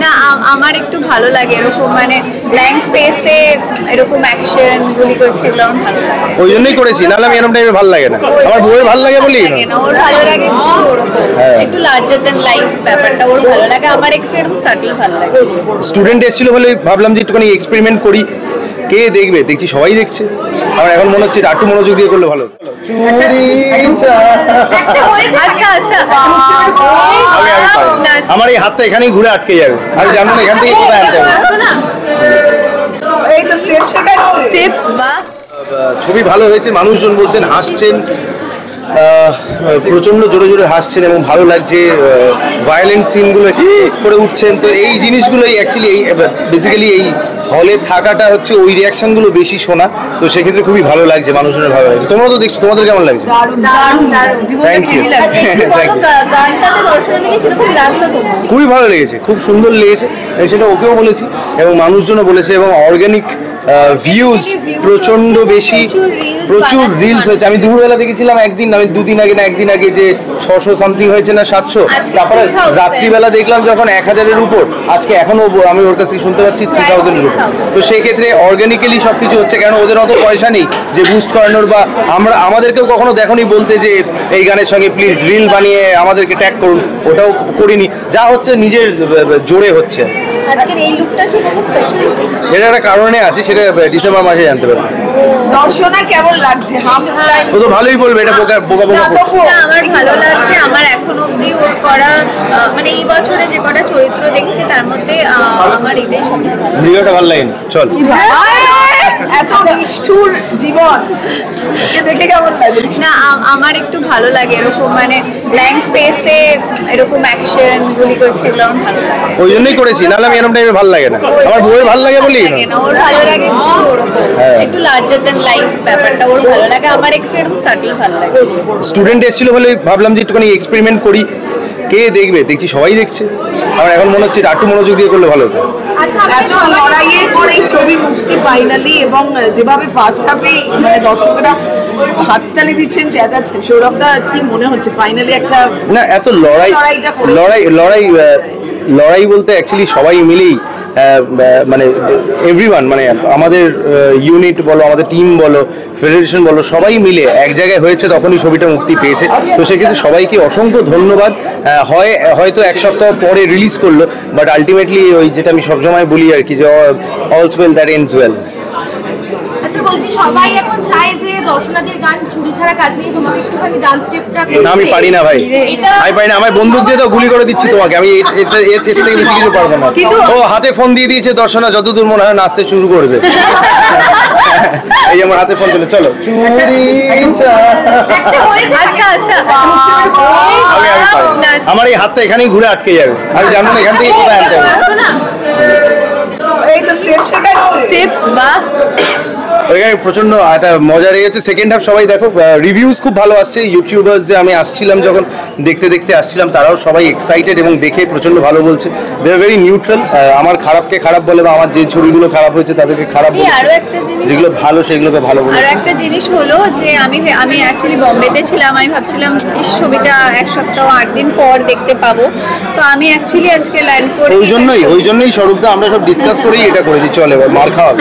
না আমার একটু ভালো লাগে এরকম মানে ব্ল্যাঙ্ক ফেসে এরকম অ্যাকশন গুলি করছে এগুলো আমার ভালো লাগে। ওই জন্যই করেছি, নাহলে আমি এরকম টাইপের ভালো লাগে না। আমার বউয়ের ভালো লাগে বলি না, ওর ভালো লাগে একটু লার্জার দ্যান লাইফ ব্যাপারটা ওর ভালো লাগে, আমার একটু এরকম সাটল ভালো লাগে। স্টুডেন্ট এসেছিল বলে ভাবলাম যে একটুখানি এক্সপেরিমেন্ট করি, কে দেখবে, দেখছি সবাই দেখছে। আমার এখন মনে হচ্ছে একটু মনোযোগ দিয়ে করলে ভালো। আমার এই হাতটা এখানেই ঘুরে আটকে যাবে, আর জানো না এখান থেকে কোথায় আনতে হবে। ছবি ভালো হয়েছে, মানুষজন বলছেন, হাসছেন, প্রচন্ড জোরে জোরে হাসছেন এবং ভালো লাগছে। ভায়োলেন্ট সিনগুলো করে উঠছেন, তো এই জিনিসগুলোই অ্যাকচুয়ালি এই বেসিক্যালি এই হলে থাকাটা হচ্ছে ওই রিয়াকশনগুলো বেশি শোনা, তো সেক্ষেত্রে খুবই ভালো লাগছে, মানুষজনের ভালো লাগছে। তোমরা তো দেখছো, তোমাদের কেমন লাগছে? Thank you. খুবই ভালো লেগেছে, খুব সুন্দর লেগেছে, সেটা ওকেও বলেছি এবং মানুষজনও বলেছে, এবং অর্গানিক ভিউজ প্রচন্ড বেশি, প্রচুর রিলস হয়েছে। আমি দুপুরবেলা দেখেছিলাম একদিন, আমি দুদিন আগে না একদিন আগে যে 600 সামথিং হয়েছে না 700, তারপরে রাত্রিবেলা দেখলাম যখন 1000-এর উপর, আজকে এখনো আমি ওর কাছ থেকে শুনতে পাচ্ছি 3000-এর উপর। তো সেই ক্ষেত্রে অর্গানিক্যালি সবকিছু হচ্ছে, কারণ ওদের অত পয়সা নেই যে বুস্ট করানোর, বা আমাদেরকেও কখনো দেখোনি বলতে যে এই গানের সঙ্গে প্লিজ রিল বানিয়ে আমাদেরকে ট্যাগ করুন, ওটাও করিনি। যা হচ্ছে নিজের জোরে হচ্ছে। এটা একটা কারণে আছে, সেটা ডিসেম্বর মাসে জানতে পারবো। দর্শনা কেমন লাগছে? ও তো ভালোই বলবে, এটা বোকা বোকা বোকা। আমার ভালো লাগছে, আমার এখনো অব্দি ওর করা মানে এই বছরে যে কটা চরিত্র দেখেছি তার মধ্যে আমার এটাই সবচেয়ে ভালো। ভিডিওটা ভালো লাগেনি, চল। এত নিষ্ঠুর জীবন দেখে কেমন লাগে? না আমার একটু ভালো লাগে এরকম মানে ব্ল্যাঙ্ক ফেসে এরকম অ্যাকশন গুলি করছে এগুলো আমার ভালো লাগে। ওই জন্যই করেছি, নাহলে আমি এরকম টাইপের ভালো লাগে না। আমার বউয়ের ভালো লাগে বলি না, ওর ভালো লাগে একটু লার্জার দ্যান লাইফ ব্যাপারটা ওর ভালো লাগে, আমার একটু এরকম সাটল ভালো লাগে। স্টুডেন্ট এসেছিল বলে ভাবলাম যে একটুখানি এক্সপেরিমেন্ট করি, কে দেখবে, দেখছি সবাই দেখছে। আমার এখন মনে হচ্ছে একটু মনোযোগ দিয়ে করলে ভালো হতো। এত লড়াইয়ের পরে এই ছবি মুক্তি ফাইনালি, এবং যেভাবে ফার্স্ট হাফে মানে দর্শকরা হাততালি দিচ্ছেন, চেঁচাচ্ছেন, সৌরভদা কি মনে হচ্ছে ফাইনালি একটা না এত লড়াই লড়াই লড়াই লড়াই বলতে অ্যাকচুয়ালি সবাই মিলেই মানে এভরিওয়ান, মানে আমাদের ইউনিট বলো, আমাদের টিম বলো, ফেডারেশন বলো, সবাই মিলে এক জায়গায় হয়েছে, তখনই ছবিটা মুক্তি পেয়েছে। তো সেক্ষেত্রে সবাইকে অসংখ্য ধন্যবাদ। হয়তো এক সপ্তাহ পরে রিলিজ করলো, বাট আলটিমেটলি ওই যেটা আমি সবসময় বলি আর কি, যে all's well that ends well. আচ্ছা বলছি, সবাই এখন চায় যে দর্শনাদের গান চুরি ছাড়া কাজ নেই, তোমাকে একটুখানি ডান্স স্টেপটা না আমি পারি না ভাই, আমি পারি না। আমার বন্দুক দিয়ে তো গুলি করে দিচ্ছি তোমাকে, আমি এর থেকে বেশি কিছু পারবো না। ও হাতে ফোন দিয়ে দিয়েছে, দর্শনা যতদূর মনে হয় নাচতে শুরু করবে। এই আমার হাতে ফোন চলে, চলো। আমার এই হাতটা এখানেই ঘুরে আটকে যাবে, আর জানো না এখান থেকে কোথায় আনতে হবে। এই তো স্টেপ শেখাচ্ছে। ওইখানে প্রচন্ড একটা মজা লেগেছে। সেকেন্ড হাফ সবাই দেখো, রিভিউজ খুব ভালো আসছে। ইউটিউবার্স যে আমি আসছিলাম, যখন দেখতে দেখতে আসছিলাম, তারাও সবাই এক্সাইটেড এবং দেখে প্রচন্ড ভালো বলছে। দে আর ভেরি নিউট্রাল। আমার খারাপকে খারাপ বলে, বা আমার যে ছবিগুলো খারাপ হয়েছে তাদেরকে খারাপ বলে, যেগুলো ভালো সেগুলোকে ভালো বলে। আর একটা জিনিস হলো যে আমি অ্যাকচুয়ালি বম্বেতে ছিলাম, আমি ভাবছিলাম এই ছবিটা 1 সপ্তাহ 8 দিন পর দেখতে পাবো, তো আমি অ্যাকচুয়ালি আজকে ল্যান্ড করে ওই জন্যই স্বরূপদা আমরা সব ডিসকাস করেই এটা করেছি, চলে এবার মার খাওয়া।